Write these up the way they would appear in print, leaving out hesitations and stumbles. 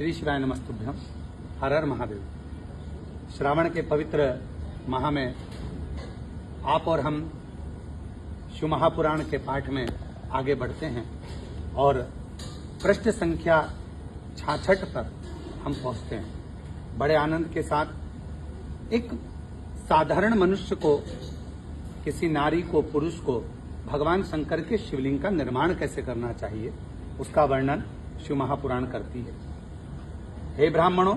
श्री शिवाय नमस्तुभ्यम। हर हर महादेव। श्रावण के पवित्र माह में आप और हम शिव महापुराण के पाठ में आगे बढ़ते हैं और पृष्ठ संख्या 66 पर हम पहुंचते हैं। बड़े आनंद के साथ एक साधारण मनुष्य को, किसी नारी को, पुरुष को भगवान शंकर के शिवलिंग का निर्माण कैसे करना चाहिए, उसका वर्णन शिव महापुराण करती है। हे ब्राह्मणों,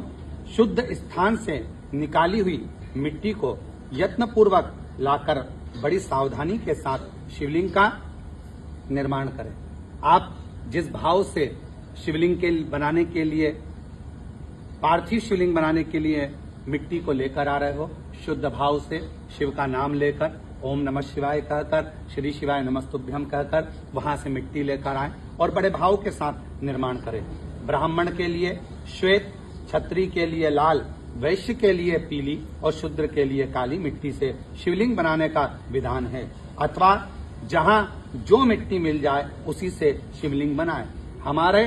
शुद्ध स्थान से निकाली हुई मिट्टी को यत्नपूर्वक लाकर बड़ी सावधानी के साथ शिवलिंग का निर्माण करें। आप जिस भाव से शिवलिंग के बनाने के लिए, पार्थिव शिवलिंग बनाने के लिए मिट्टी को लेकर आ रहे हो, शुद्ध भाव से शिव का नाम लेकर ओम नमः शिवाय कहकर, श्री शिवाय नमस्तुभ्यम कहकर वहां से मिट्टी लेकर आए और बड़े भाव के साथ निर्माण करें। ब्राह्मण के लिए श्वेत, क्षत्रिय के लिए लाल, वैश्य के लिए पीली और शूद्र के लिए काली मिट्टी से शिवलिंग बनाने का विधान है। अथवा जहां जो मिट्टी मिल जाए उसी से शिवलिंग बनाए। हमारे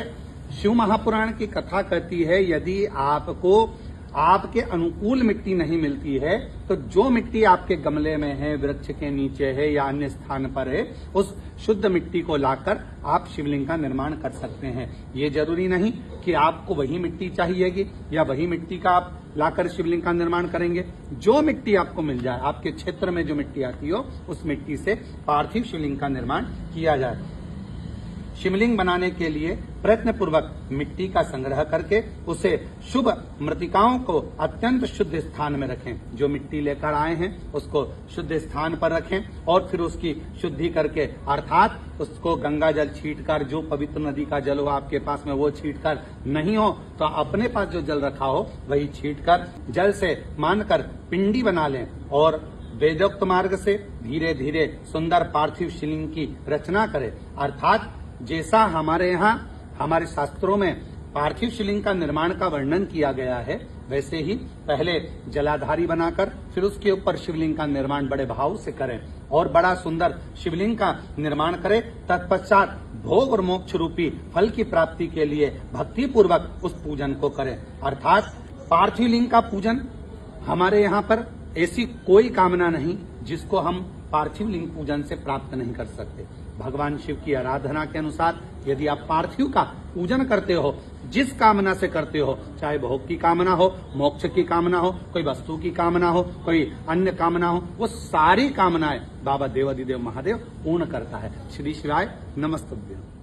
शिव महापुराण की कथा कहती है, यदि आपको आपके अनुकूल मिट्टी नहीं मिलती है तो जो मिट्टी आपके गमले में है, वृक्ष के नीचे है या अन्य स्थान पर है, उस शुद्ध मिट्टी को लाकर आप शिवलिंग का निर्माण कर सकते हैं। ये जरूरी नहीं कि आपको वही मिट्टी चाहिएगी या वही मिट्टी का आप लाकर शिवलिंग का निर्माण करेंगे। जो मिट्टी आपको मिल जाए, आपके क्षेत्र में जो मिट्टी आती हो, उस मिट्टी से पार्थिव शिवलिंग का निर्माण किया जाए। शिवलिंग बनाने के लिए प्रयत्न पूर्वक मिट्टी का संग्रह करके उसे शुभ मृतिकाओं को अत्यंत शुद्ध स्थान में रखें। जो मिट्टी लेकर आए हैं उसको शुद्ध स्थान पर रखें और फिर उसकी शुद्धि करके, अर्थात उसको गंगा जल छींटकर, जो पवित्र नदी का जल हो आपके पास में वो छींटकर, नहीं हो तो अपने पास जो जल रखा हो वही छींटकर जल से मानकर पिंडी बना लें और वेदोक्त मार्ग से धीरे धीरे सुंदर पार्थिव शिवलिंग की रचना करें। अर्थात जैसा हमारे यहाँ हमारे शास्त्रों में पार्थिव शिवलिंग का निर्माण का वर्णन किया गया है, वैसे ही पहले जलाधारी बनाकर फिर उसके ऊपर शिवलिंग का निर्माण बड़े भाव से करें और बड़ा सुंदर शिवलिंग का निर्माण करें। तत्पश्चात भोग और मोक्ष रूपी फल की प्राप्ति के लिए भक्ति पूर्वक उस पूजन को करें। अर्थात पार्थिव लिंग का पूजन, हमारे यहाँ पर ऐसी कोई कामना नहीं जिसको हम पार्थिव लिंग पूजन से प्राप्त नहीं कर सकते। भगवान शिव की आराधना के अनुसार यदि आप पार्थिव का पूजन करते हो, जिस कामना से करते हो, चाहे भोग की कामना हो, मोक्ष की कामना हो, कोई वस्तु की कामना हो, कोई अन्य कामना हो, वो सारी कामनाएं बाबा देवाधिदेव महादेव पूर्ण करता है। श्री शिवाय नमस्तुभ्यम।